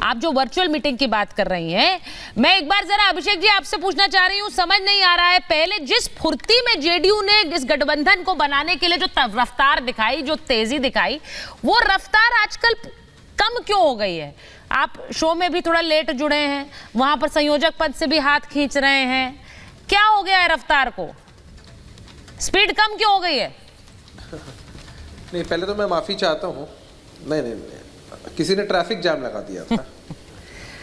आप जो virtual meeting की बात कर रही हैं, मैं एक बार जरा अभिषेक जी आपसे पूछना चाह रही हूं, समझ नहीं आ रहा है, पहले जिस फुर्ती में जेडीयू ने इस गठबंधन को बनाने के लिए जो रफ्तार दिखाई, जो तेजी दिखाई, वो रफ्तार आजकल कम क्यों हो गई है? आप शो में भी थोड़ा लेट जुड़े हैं, वहां पर संयोजक पद से भी हाथ खींच रहे हैं, क्या हो गया है रफ्तार को? स्पीड कम क्यों हो गई है? नहीं, पहले तो मैं माफी चाहता हूँ। नहीं, किसी ने ट्रैफिक जाम लगा दिया था।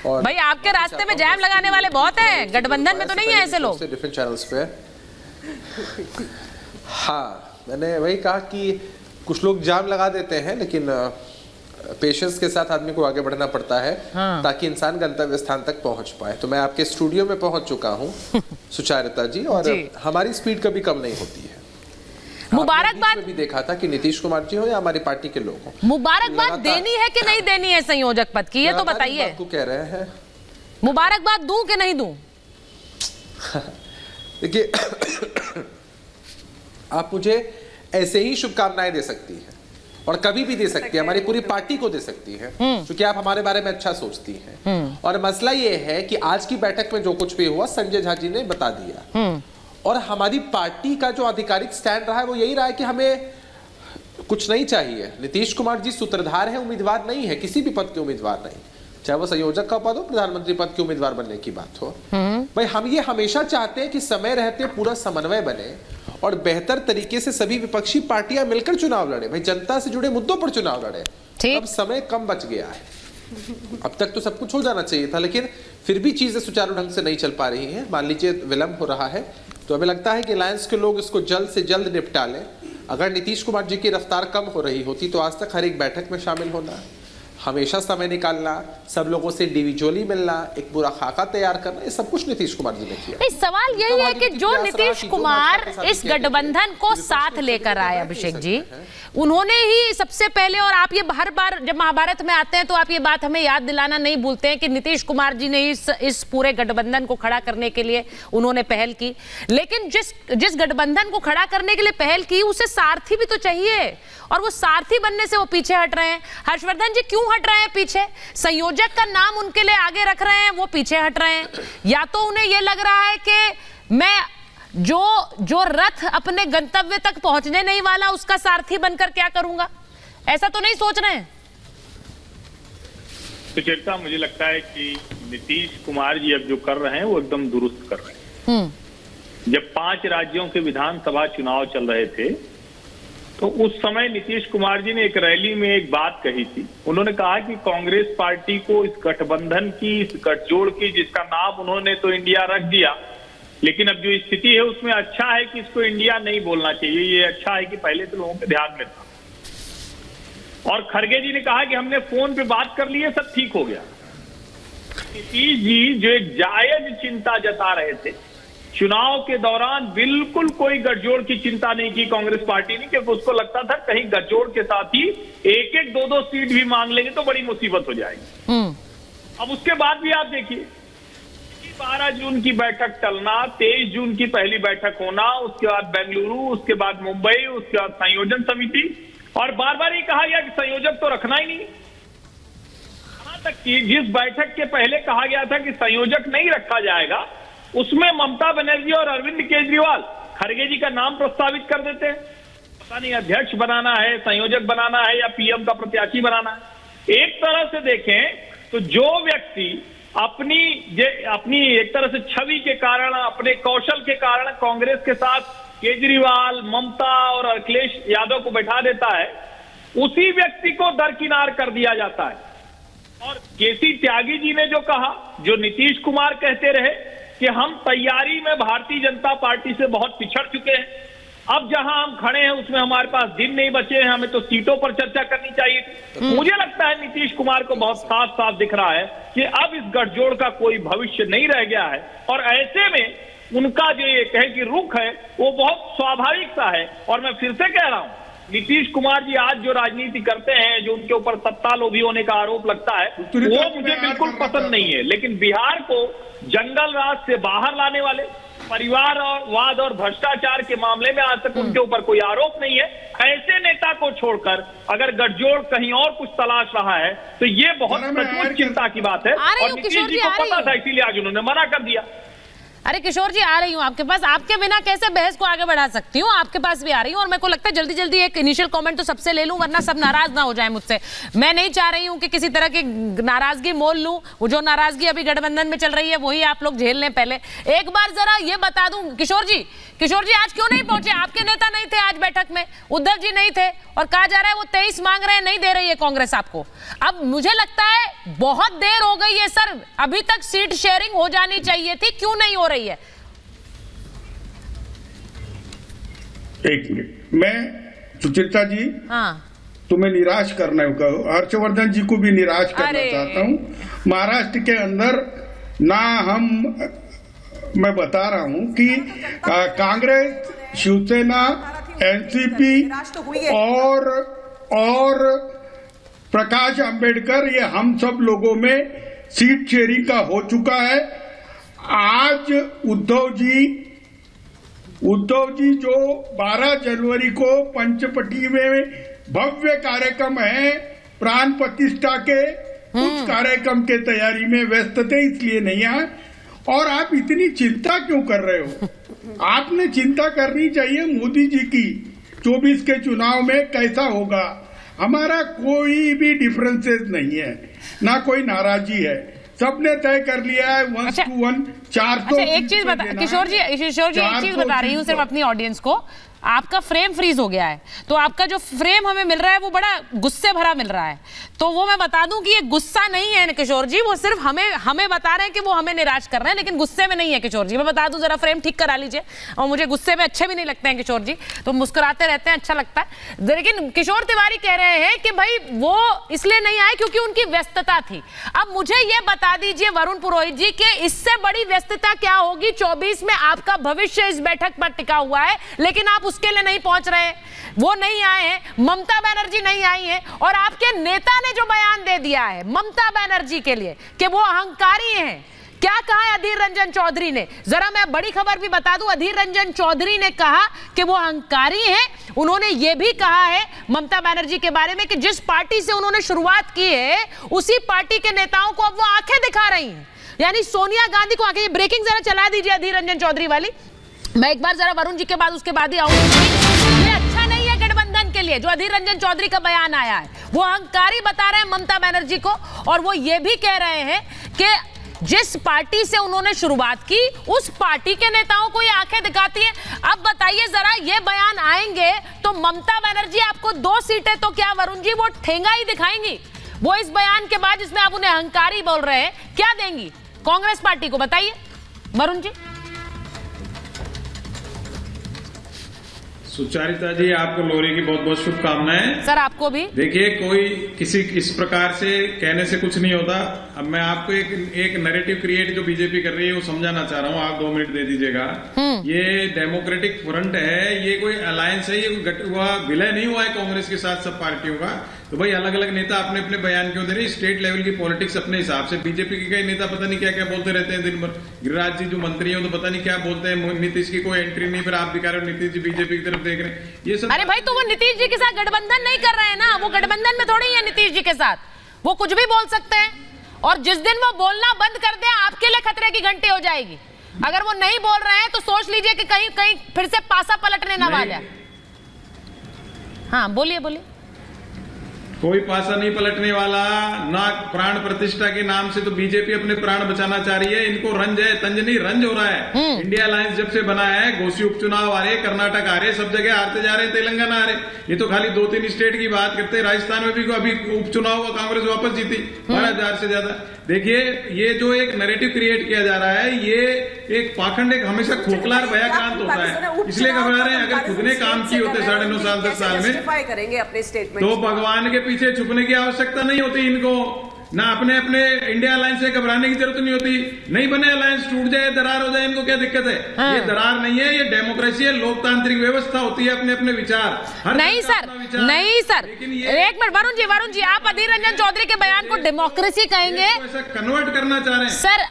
और भाई आपके रास्ते में जाम लगाने वाले बहुत हैं, गठबंधन में तो नहीं है ऐसे लोग। डिफरेंट चैनल्स पे हाँ, मैंने वही कहा कि कुछ लोग जाम लगा देते हैं, लेकिन पेशेंस के साथ आदमी को आगे बढ़ना पड़ता है। हाँ। ताकि इंसान गंतव्य स्थान तक पहुंच पाए। तो मैं आपके स्टूडियो में पहुंच चुका हूं सुचारिता जी, और हमारी स्पीड कभी कम नहीं होती है। मुबारकबाद भी देखा था कि नीतीश कुमार जी हो या हमारी पार्टी के लोग हो, मुबारकबाद देनी है कि नहीं देनी है संयोजक पद की, ये तो बताइए। आपको कह रहे हैं मुबारकबाद दूं कि नहीं दूं? देखिए आप मुझे ऐसे ही शुभकामनाएं दे सकती हैं और कभी भी दे सकती है, हमारी पूरी पार्टी को दे सकती है, क्योंकि आप हमारे बारे में अच्छा सोचती हैं। और मसला ये है कि आज की बैठक में जो कुछ भी हुआ संजय झा जी ने बता दिया, और हमारी पार्टी का जो आधिकारिक स्टैंड रहा है वो यही रहा है कि हमें कुछ नहीं चाहिए। नीतीश कुमार जी सूत्रधार है, उम्मीदवार नहीं है, किसी भी पद के उम्मीदवार नहीं, चाहे वो संयोजक का पद हो, प्रधानमंत्री पद के उम्मीदवार बनने की बात हो। भाई हम ये हमेशा चाहते हैं कि समय रहते पूरा समन्वय बने और बेहतर तरीके से सभी विपक्षी पार्टियां मिलकर चुनाव लड़े, भाई जनता से जुड़े मुद्दों पर चुनाव लड़े। अब समय कम बच गया है, अब तक तो सब कुछ हो जाना चाहिए था, लेकिन फिर भी चीजें सुचारू ढंग से नहीं चल पा रही हैं। मान लीजिए विलंब हो रहा है, तो हमें लगता है कि अलायंस के लोग इसको जल्द से जल्द निपटा लें। अगर नीतीश कुमार जी की रफ्तार कम हो रही होती तो आज तक हर एक बैठक में शामिल होना, हमेशा समय निकालना, सब लोगों से इंडिविजुअली मिलना, एक पूरा खाका तैयार करना, ये सब कुछ नीतीश कुमार जी ने किया। सवाल यही है कि जो नीतीश कुमार इस गठबंधन को साथ लेकर आए, अभिषेक जी, उन्होंने ही सबसे पहले, और आप ये हर बार जब महाभारत में आते हैं तो आप ये बात हमें याद दिलाना नहीं भूलते हैं कि नीतीश कुमार जी ने इस पूरे गठबंधन को खड़ा करने के लिए उन्होंने पहल की। लेकिन जिस गठबंधन को खड़ा करने के लिए पहल की, उसे सारथी भी तो चाहिए, और वो सारथी बनने से वो पीछे हट रहे हैं। हर्षवर्धन जी क्यों हट रहे हैं पीछे? संयोजक का नाम उनके लिए आगे रख रहे हैं, वो पीछे हट रहे हैं। या तो उन्हें ये लग रहा है कि मैं जो रथ अपने गंतव्य तक पहुंचने नहीं वाला, उसका सारथी बनकर क्या करूंगा, ऐसा तो नहीं सोच रहे हैं? सुचेता, मुझे लगता है कि नीतीश कुमार जी अब जो कर रहे हैं वो एकदम दुरुस्त कर रहे हैं। जब 5 राज्यों के विधानसभा चुनाव चल रहे थे तो उस समय नीतीश कुमार जी ने एक रैली में एक बात कही थी। उन्होंने कहा कि कांग्रेस पार्टी को इस गठबंधन की, इस गठजोड़ की, जिसका नाम उन्होंने तो इंडिया रख दिया, लेकिन अब जो स्थिति है उसमें अच्छा है कि इसको इंडिया नहीं बोलना चाहिए। ये अच्छा है कि पहले तो लोगों के ध्यान में था। और खड़गे जी ने कहा कि हमने फोन पे बात कर ली है, सब ठीक हो गया। नीतीश जी जो एक जायज चिंता जता रहे थे, चुनाव के दौरान बिल्कुल कोई गठजोड़ की चिंता नहीं की कांग्रेस पार्टी ने, क्योंकि उसको लगता था कहीं गठजोड़ के साथ ही 1-1, 2-2 सीट भी मांग लेंगे तो बड़ी मुसीबत हो जाएगी। अब उसके बाद भी आप देखिए, 12 जून की बैठक टलना, 23 जून की पहली बैठक होना, उसके बाद बेंगलुरु, उसके बाद मुंबई, उसके बाद संयोजन समिति, और बार बार ये कहा गया कि संयोजक तो रखना ही नहीं। यहां तक कि जिस बैठक के पहले कहा गया था कि संयोजक नहीं रखा जाएगा, उसमें ममता बनर्जी और अरविंद केजरीवाल खड़गे जी का नाम प्रस्तावित कर देते हैं। पता नहीं अध्यक्ष बनाना है, संयोजक बनाना है, या पीएम का प्रत्याशी बनाना है। एक तरह से देखें तो जो व्यक्ति अपनी एक तरह से छवि के कारण, अपने कौशल के कारण कांग्रेस के साथ केजरीवाल, ममता और अखिलेश यादव को बैठा देता है, उसी व्यक्ति को दरकिनार कर दिया जाता है। और केसी त्यागी जी ने जो कहा, जो नीतीश कुमार कहते रहे कि हम तैयारी में भारतीय जनता पार्टी से बहुत पिछड़ चुके हैं, अब जहां हम खड़े हैं उसमें हमारे पास दिन नहीं बचे हैं, हमें तो सीटों पर चर्चा करनी चाहिए थी। मुझे लगता है नीतीश कुमार को बहुत साफ साफ दिख रहा है कि अब इस गठजोड़ का कोई भविष्य नहीं रह गया है, और ऐसे में उनका जो ये कहे कि रुख है वो बहुत स्वाभाविक सा है। और मैं फिर से कह रहा हूं, नीतीश कुमार जी आज जो राजनीति करते हैं, जो उनके ऊपर सत्ता लोभी होने का आरोप लगता है, वो मुझे बिल्कुल पसंद नहीं है। लेकिन बिहार को जंगल राज से बाहर लाने वाले, परिवारवाद और भ्रष्टाचार के मामले में आज तक उनके ऊपर कोई आरोप नहीं है। ऐसे नेता को छोड़कर अगर गठजोड़ कहीं और कुछ तलाश रहा है तो ये बहुत सचमुच चिंता की बात है। और नीतीश जी को पता था, इसीलिए आज उन्होंने मना कर दिया। अरे किशोर जी, आ रही हूँ आपके पास। आपके बिना कैसे बहस को आगे बढ़ा सकती हूँ, आपके पास भी आ रही हूँ। और मेरे को लगता है जल्दी जल्दी एक इनिशियल कमेंट तो सबसे ले लूं, वरना सब नाराज ना हो जाए मुझसे। मैं नहीं चाह रही हूँ कि किसी तरह की नाराजगी मोल लूं। वो जो नाराजगी अभी गठबंधन में चल रही है वही आप लोग झेल लें। पहले एक बार जरा ये बता दूं, किशोर जी आज क्यों नहीं पहुंचे? आपके नेता नहीं थे आज बैठक में, उद्धव जी नहीं थे, और कहा जा रहा है वो 23 मांग रहे हैं, नहीं दे रही है कांग्रेस आपको। अब मुझे लगता है बहुत देर हो गई है सर, अभी तक सीट शेयरिंग हो जानी चाहिए थी, क्यों नहीं हो रही है? एक मिनट, मैं सुचित्रा जी, हाँ, तुम्हें निराश करना है, हर्षवर्धन जी को भी निराश करना चाहता हूँ। महाराष्ट्र के अंदर मैं बता रहा हूँ कि कांग्रेस, शिवसेना, एनसीपी और प्रकाश अंबेडकर, ये हम सब लोगों में सीट शेयरिंग का हो चुका है। आज उद्धव जी जो 12 जनवरी को पंचपटी में भव्य कार्यक्रम है प्राण प्रतिष्ठा के, उस कार्यक्रम के तैयारी में व्यस्त थे, इसलिए नहीं आए। और आप इतनी चिंता क्यों कर रहे हो? आपने चिंता करनी चाहिए मोदी जी की 24 के चुनाव में कैसा होगा। हमारा कोई भी डिफरेंसेस नहीं है, ना कोई नाराजगी है, सबने तय कर लिया है 1:1 400। एक चीज बता किशोर जी एक चीज बता रही हूँ सिर्फ अपनी ऑडियंस को। आपका फ्रेम फ्रीज हो गया है, तो आपका जो फ्रेम हमें मिल रहा है वो बड़ा गुस्से भरा मिल रहा है। तो वो मैं बता दूं कि ये गुस्सा नहीं है किशोर जी, वो सिर्फ हमें बता रहे हैं कि वो हमें निराश कर रहे हैं, लेकिन गुस्से में नहीं है किशोर जी। मैं बता दूं, जरा फ्रेम ठीक करा लीजिए। और मुझे गुस्से में अच्छे भी नहीं लगते हैं किशोर जी, तो मुस्कुराते रहते हैं, अच्छा लगता है। लेकिन किशोर तिवारी कह रहे हैं कि भाई वो इसलिए नहीं आए क्योंकि उनकी व्यस्तता थी। अब मुझे ये बता दीजिए वरुण पुरोहित जी कि इससे बड़ी व्यस्तता क्या होगी? 24 में आपका भविष्य इस बैठक पर टिका हुआ है, लेकिन आप उसके लिए नहीं पहुंच रहे। वो नहीं आए हैं, ममता बनर्जी नहीं आई हैं, और आपके नेता ने जो बयान दे दिया है ममता बनर्जी के लिए कि वो अहंकारी हैं। क्या कहा है अधीर रंजन चौधरी ने? जरा मैं बड़ी खबर भी बता दूं, अधीर रंजन चौधरी ने कहा कि वो अहंकारी हैं। उन्होंने ये भी कहा है ममता बनर्जी के बारे में कि जिस पार्टी से उन्होंने शुरुआत की है उसी पार्टी के नेताओं को अब वो आंखें दिखा रही हैं, यानी सोनिया गांधी को आंखें। ब्रेकिंग जरा चला दीजिए अधीर रंजन चौधरी वाली। मैं एक बार जरा वरुण जी के बाद उसके बाद ही आऊंगी। ये अच्छा नहीं है गठबंधन के लिए जो अधीर रंजन चौधरी का बयान आया है। वो अहंकारी बता रहे हैं ममता बनर्जी को, और वो ये भी कह रहे हैं कि जिस पार्टी से उन्होंने शुरुआत की उस पार्टी के नेताओं को ये आंखें दिखाती है। अब बताइए जरा, ये बयान आएंगे तो ममता बनर्जी आपको 2 सीटें तो क्या वरुण जी वो ठेंगा ही दिखाएंगी। वो इस बयान के बाद जिसमें आप उन्हें अहंकारी बोल रहे हैं, क्या देंगी कांग्रेस पार्टी को? बताइए वरुण जी। सुचारिता जी, आपको लोहरी की बहुत बहुत शुभकामनाएं। सर आपको भी। देखिए, कोई किसी इस प्रकार से कहने से कुछ नहीं होता। अब मैं आपको एक नैरेटिव क्रिएट जो बीजेपी कर रही है वो समझाना चाह रहा हूँ, आप 2 मिनट दे दीजिएगा। ये डेमोक्रेटिक फ्रंट है, ये कोई अलायंस है, ये कोई विलय नहीं हुआ है कांग्रेस के साथ सब पार्टियों का। तो भाई अलग अलग नेता अपने अपने बयान क्यों दे रहे हैं? स्टेट लेवल की पॉलिटिक्स अपने हिसाब से। बीजेपी के कई नेता पता नहीं क्या क्या बोलते रहते हैं दिन भर। गिरिराज जी जो मंत्री हैं तो पता नहीं क्या बोलते हैं, नीतीश की कोई एंट्री नहीं, फिर आप दिखा रहे हो नीतीश जी बीजेपी की तरफ देख रहे हैं, ये सब। अरे भाई, तो वो नीतीश जी के साथ गठबंधन नहीं कर रहे हैं ना, वो गठबंधन में थोड़ी है नीतीश जी के साथ, वो कुछ भी बोल सकते हैं। और जिस दिन वो बोलना बंद कर दे आपके लिए खतरे की घंटी हो जाएगी। अगर वो नहीं बोल रहे हैं तो सोच लीजिए कि कहीं कहीं फिर से पासा पलटने ना वाला। हाँ बोलिए। कोई पासा नहीं पलटने वाला ना। प्राण प्रतिष्ठा के नाम से तो बीजेपी अपने प्राण बचाना चाह रही है। इनको रंज है, तंज नहीं, रंज हो रहा है। इंडिया अलायंस जब से बना है, घोषी उपचुनाव आ रहे, कर्नाटक आ रहे, सब जगह हारते जा रहे, तेलंगाना आ रहे। ये तो खाली 2-3 स्टेट की बात करते हैं। राजस्थान में भी अभी उपचुनाव हुआ, कांग्रेस वापस जीती 12,000 से ज्यादा। देखिए, ये जो एक नैरेटिव क्रिएट किया जा रहा है, ये एक पाखंड, एक हमेशा खोखला और भयाक्रांत होता है, इसलिए घबरा रहे हैं। अगर खुद ने काम किए होते 9.5 साल 10 साल में करेंगे अपने स्टेटमेंट, तो भगवान के पीछे छुपने की आवश्यकता नहीं होती इनको, ना अपने इंडिया अलायंस से घबराने की जरूरत नहीं होती। नहीं बने अलायंस, टूट जाए, दरार हो जाए, इनको क्या दिक्कत है? ये दरार नहीं है, ये डेमोक्रेसी है, लोकतांत्रिक व्यवस्था होती है, अपने अपने विचार। नहीं सर, एक मिनट वरुण जी, आप अधीर रंजन चौधरी के बयान को डेमोक्रेसी कहेंगे? ऐसा कन्वर्ट करना चाह रहे हैं सर।